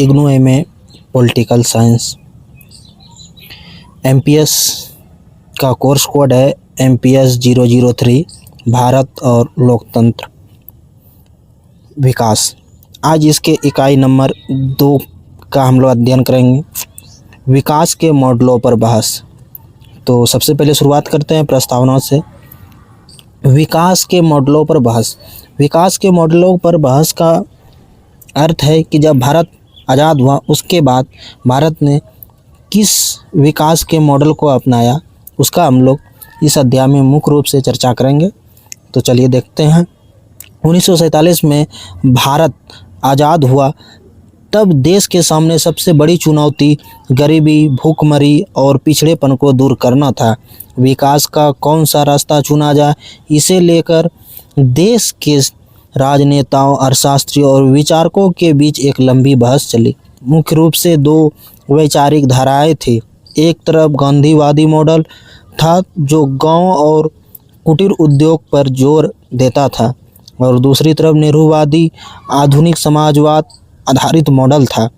IGNOU MA political science. MPS का course code है MPS 003 Bharat और लोकतंत्र विकास। आज इसके इकाई नंबर 2 का हम लोग अध्ययन करेंगे, विकास के मॉडलों पर बहस। तो सबसे पहले शुरुआत करते हैं प्रस्तावना से। विकास के मॉडलों पर बहस। विकास के मॉडलों पर बहस का अर्थ है कि जब भारत आज़ाद हुआ उसके बाद भारत ने किस विकास के मॉडल को अपनाया, उसका हम लोग इस अध्याय में मुख्य रूप से चर्चा करेंगे। तो चलिए देखते हैं। 1947 में भारत आज़ाद हुआ, तब देश के सामने सबसे बड़ी चुनौती गरीबी, भूखमरी और पिछड़ेपन को दूर करना था। विकास का कौन सा रास्ता चुना जाए, इसे लेकर देश के राजनेताओं, अर्थशास्त्रियों और विचारकों के बीच एक लंबी बहस चली। मुख्य रूप से 2 वैचारिक धाराएं थी। एक तरफ गांधीवादी मॉडल था जो गांव और कुटीर उद्योग पर जोर देता था, और दूसरी तरफ नेहरूवादी आधुनिक समाजवाद आधारित मॉडल था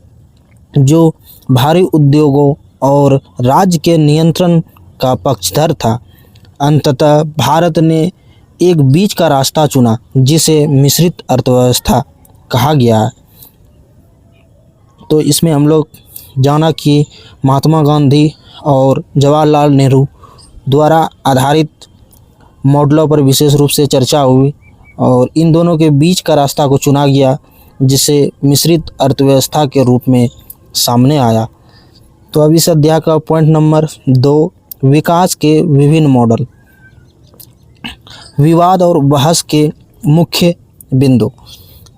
जो भारी उद्योगों और राज्य के नियंत्रण का पक्षधर था। अंततः भारत ने एक बीच का रास्ता चुना जिसे मिश्रित अर्थव्यवस्था कहा गया है। तो इसमें हम लोग जाना कि महात्मा गांधी और जवाहरलाल नेहरू द्वारा आधारित मॉडलों पर विशेष रूप से चर्चा हुई और इन दोनों के बीच का रास्ता को चुना गया जिसे मिश्रित अर्थव्यवस्था के रूप में सामने आया। तो अब इस अध्याय का पॉइंट नंबर 2, विकास के विभिन्न मॉडल। विवाद और बहस के मुख्य बिंदु।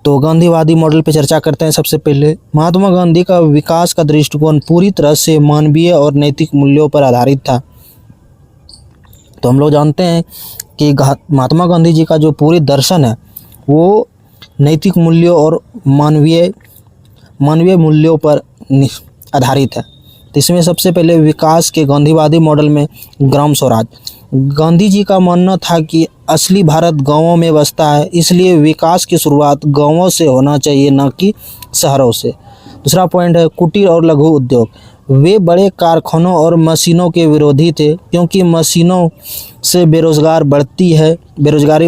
तो गांधीवादी मॉडल पर चर्चा करते हैं। सबसे पहले महात्मा गांधी का विकास का दृष्टिकोण पूरी तरह से मानवीय और नैतिक मूल्यों पर आधारित था। तो हम लोग जानते हैं कि महात्मा गांधी जी का जो पूरी दर्शन है वो नैतिक मूल्यों और मानवीय मूल्यों पर आधारित है। तो इसमें सबसे पहले विकास के गांधीवादी मॉडल में ग्राम स्वराज। गांधी जी का मानना था कि असली भारत गांवों में बसता है, इसलिए विकास की शुरुआत गांवों से होना चाहिए, न कि शहरों से। दूसरा पॉइंट है कुटीर और लघु उद्योग। वे बड़े कारखानों और मशीनों के विरोधी थे क्योंकि मशीनों से बेरोजगारी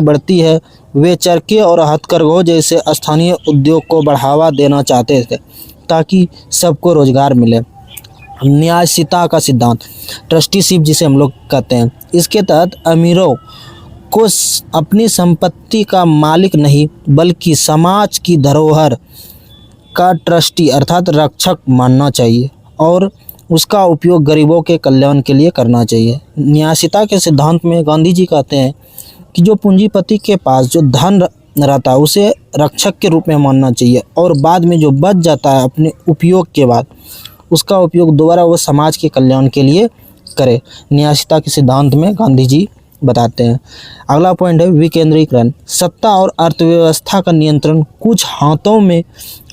बढ़ती है। वे चरखे और हथकरघों जैसे स्थानीय उद्योग को बढ़ावा देना चाहते थे ताकि सबको रोजगार मिले। न्यायशीलता का सिद्धांत, ट्रस्टीशिप जिसे हम लोग कहते हैं, इसके तहत अमीरों को अपनी संपत्ति का मालिक नहीं बल्कि समाज की धरोहर का ट्रस्टी अर्थात रक्षक मानना चाहिए और उसका उपयोग गरीबों के कल्याण के लिए करना चाहिए। न्यायशीलता के सिद्धांत में गांधी जी कहते हैं कि जो पूंजीपति के पास जो धन रहता है उसे रक्षक के रूप में मानना चाहिए और बाद में जो बच जाता है अपने उपयोग के बाद उसका उपयोग दोबारा वो समाज के कल्याण के लिए करे। न्यायशीलता के सिद्धांत में गांधी जी बताते हैं। अगला पॉइंट है विकेंद्रीकरण। सत्ता और अर्थव्यवस्था का नियंत्रण कुछ हाथों में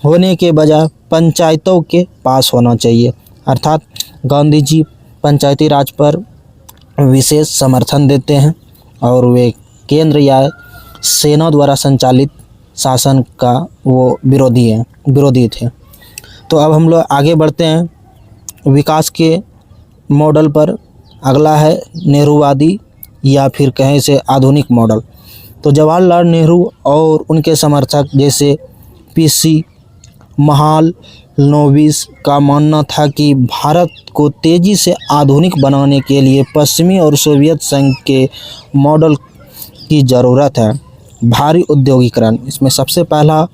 होने के बजाय पंचायतों के पास होना चाहिए, अर्थात गांधी जी पंचायती राज पर विशेष समर्थन देते हैं और वे केंद्र या सेना द्वारा संचालित शासन का वो विरोधी थे। तो अब हम लोग आगे बढ़ते हैं विकास के मॉडल पर। अगला है नेहरूवादी या फिर कहें से आधुनिक मॉडल। तो जवाहरलाल नेहरू और उनके समर्थक जैसे PC महालनोबिस का मानना था कि भारत को तेज़ी से आधुनिक बनाने के लिए पश्चिमी और सोवियत संघ के मॉडल की ज़रूरत है। भारी औद्योगिकरण, इसमें सबसे पहला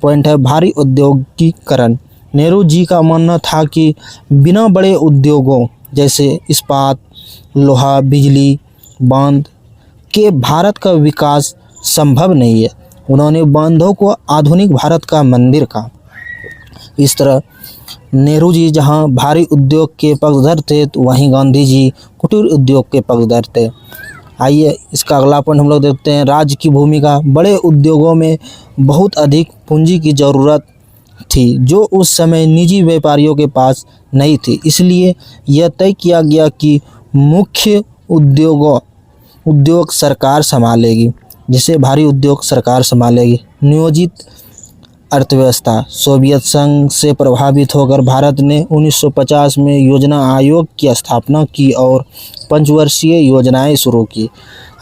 पॉइंट है भारी औद्योगिकरण। नेहरू जी का मानना था कि बिना बड़े उद्योगों जैसे इस्पात, लोहा, बिजली, बांध के भारत का विकास संभव नहीं है। उन्होंने बांधों को आधुनिक भारत का मंदिर कहा। इस तरह नेहरू जी जहां भारी उद्योग के पक्षधर थे तो वहीं गांधी जी कुटीर उद्योग के पक्षधर थे। आइए इसका अगला पॉइंट हम लोग देखते हैं राज्य की भूमिका। बड़े उद्योगों में बहुत अधिक पूंजी की ज़रूरत थी जो उस समय निजी व्यापारियों के पास नहीं थी, इसलिए यह तय किया गया कि मुख्य उद्योग सरकार संभालेगी, जिसे भारी उद्योग सरकार संभालेगी। नियोजित अर्थव्यवस्था। सोवियत संघ से प्रभावित होकर भारत ने 1950 में योजना आयोग की स्थापना की और पंचवर्षीय योजनाएं शुरू की।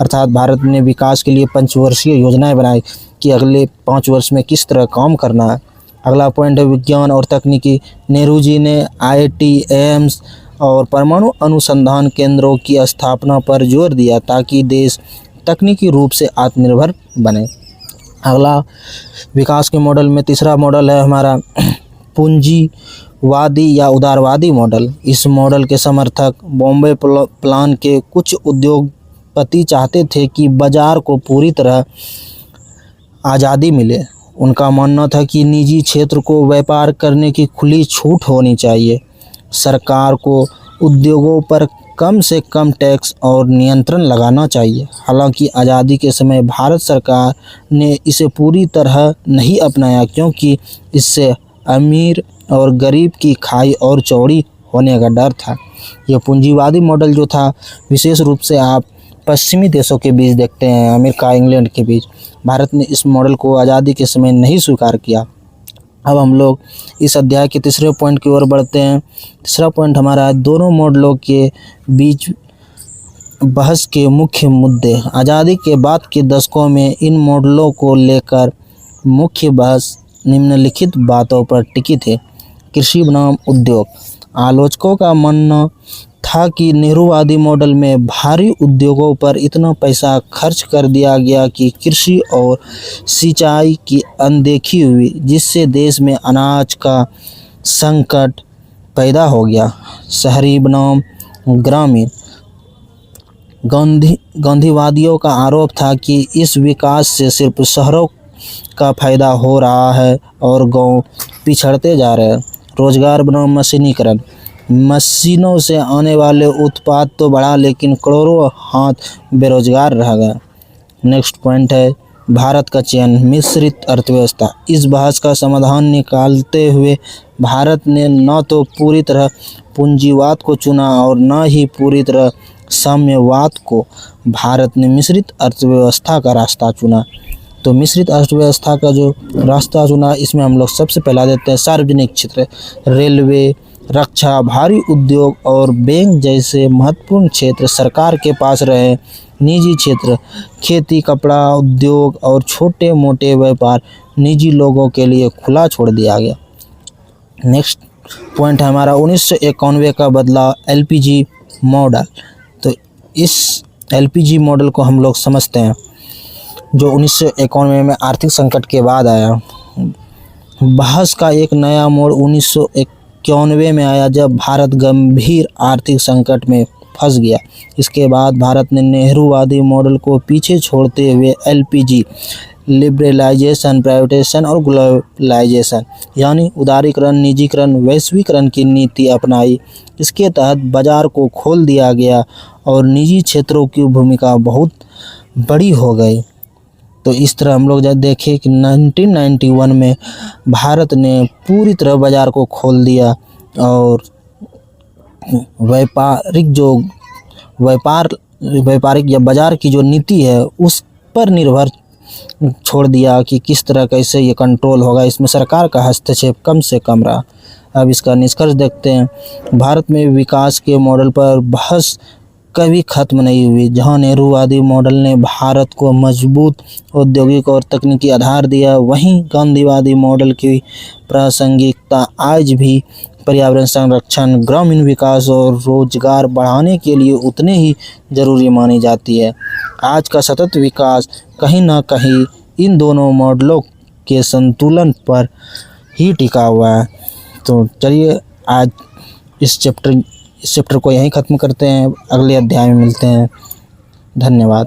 अर्थात भारत ने विकास के लिए पंचवर्षीय योजनाएं बनाई कि अगले 5 वर्ष में किस तरह काम करना है। अगला पॉइंट है विज्ञान और तकनीकी। नेहरू जी ने IIT, एम्स और परमाणु अनुसंधान केंद्रों की स्थापना पर जोर दिया ताकि देश तकनीकी रूप से आत्मनिर्भर बने। अगला विकास के मॉडल में तीसरा मॉडल है हमारा पूंजीवादी या उदारवादी मॉडल। इस मॉडल के समर्थक बॉम्बे प्लान के कुछ उद्योगपति चाहते थे कि बाजार को पूरी तरह आज़ादी मिले। उनका मानना था कि निजी क्षेत्र को व्यापार करने की खुली छूट होनी चाहिए। सरकार को उद्योगों पर कम से कम टैक्स और नियंत्रण लगाना चाहिए। हालांकि आज़ादी के समय भारत सरकार ने इसे पूरी तरह नहीं अपनाया क्योंकि इससे अमीर और गरीब की खाई और चौड़ी होने का डर था। यह पूंजीवादी मॉडल जो था विशेष रूप से आप पश्चिमी देशों के बीच देखते हैं, अमेरिका, इंग्लैंड के बीच। भारत ने इस मॉडल को आज़ादी के समय नहीं स्वीकार किया। अब हम लोग इस अध्याय के तीसरे पॉइंट की ओर बढ़ते हैं। तीसरा पॉइंट हमारा है दोनों मॉडलों के बीच बहस के मुख्य मुद्दे। आज़ादी के बाद के दशकों में इन मॉडलों को लेकर मुख्य बहस निम्नलिखित बातों पर टिकी थी। कृषि बनाम उद्योग। आलोचकों का मानना था कि नेहरूवादी मॉडल में भारी उद्योगों पर इतना पैसा खर्च कर दिया गया कि कृषि और सिंचाई की अनदेखी हुई, जिससे देश में अनाज का संकट पैदा हो गया। शहरी बनाम ग्रामीण। गांधीवादियों का आरोप था कि इस विकास से सिर्फ शहरों का फायदा हो रहा है और गांव पिछड़ते जा रहे हैं। रोजगार बनाम मशीनीकरण। मशीनों से आने वाले उत्पाद तो बढ़ा लेकिन करोड़ों हाथ बेरोजगार रह गए। नेक्स्ट पॉइंट है भारत का चयन, मिश्रित अर्थव्यवस्था। इस बहस का समाधान निकालते हुए भारत ने न तो पूरी तरह पूंजीवाद को चुना और न ही पूरी तरह साम्यवाद को। भारत ने मिश्रित अर्थव्यवस्था का रास्ता चुना। तो मिश्रित अर्थव्यवस्था का जो रास्ता चुना, इसमें हम लोग सबसे पहला देते हैं सार्वजनिक क्षेत्र। रेलवे, रक्षा, भारी उद्योग और बैंक जैसे महत्वपूर्ण क्षेत्र सरकार के पास रहे। निजी क्षेत्र, खेती, कपड़ा उद्योग और छोटे मोटे व्यापार निजी लोगों के लिए खुला छोड़ दिया गया। नेक्स्ट पॉइंट है हमारा 1991 का बदलाव, LPG मॉडल। तो इस LPG मॉडल को हम लोग समझते हैं जो 1991 में आर्थिक संकट के बाद आया। बहस का एक नया मोड़ 1991 में आया जब भारत गंभीर आर्थिक संकट में फंस गया। इसके बाद भारत ने नेहरूवादी मॉडल को पीछे छोड़ते हुए LPG लिबरलाइजेशन, प्राइवेटाइजेशन और ग्लोबलाइजेशन यानी उदारीकरण, निजीकरण, वैश्वीकरण की नीति अपनाई। इसके तहत बाजार को खोल दिया गया और निजी क्षेत्रों की भूमिका बहुत बड़ी हो गई। तो इस तरह हम लोग जब देखें कि 1991 में भारत ने पूरी तरह बाज़ार को खोल दिया और व्यापारिक या बाज़ार की जो नीति है उस पर निर्भर छोड़ दिया कि किस तरह कैसे ये कंट्रोल होगा। इसमें सरकार का हस्तक्षेप कम से कम रहा। अब इसका निष्कर्ष देखते हैं। भारत में विकास के मॉडल पर बहस कभी खत्म नहीं हुई। जहां नेहरूवादी मॉडल ने भारत को मजबूत औद्योगिक और तकनीकी आधार दिया, वहीं गांधीवादी मॉडल की प्रासंगिकता आज भी पर्यावरण संरक्षण, ग्रामीण विकास और रोजगार बढ़ाने के लिए उतने ही जरूरी मानी जाती है। आज का सतत विकास कहीं ना कहीं इन दोनों मॉडलों के संतुलन पर ही टिका हुआ है। तो चलिए आज इस चैप्टर को यहीं ख़त्म करते हैं। अगले अध्याय में मिलते हैं। धन्यवाद।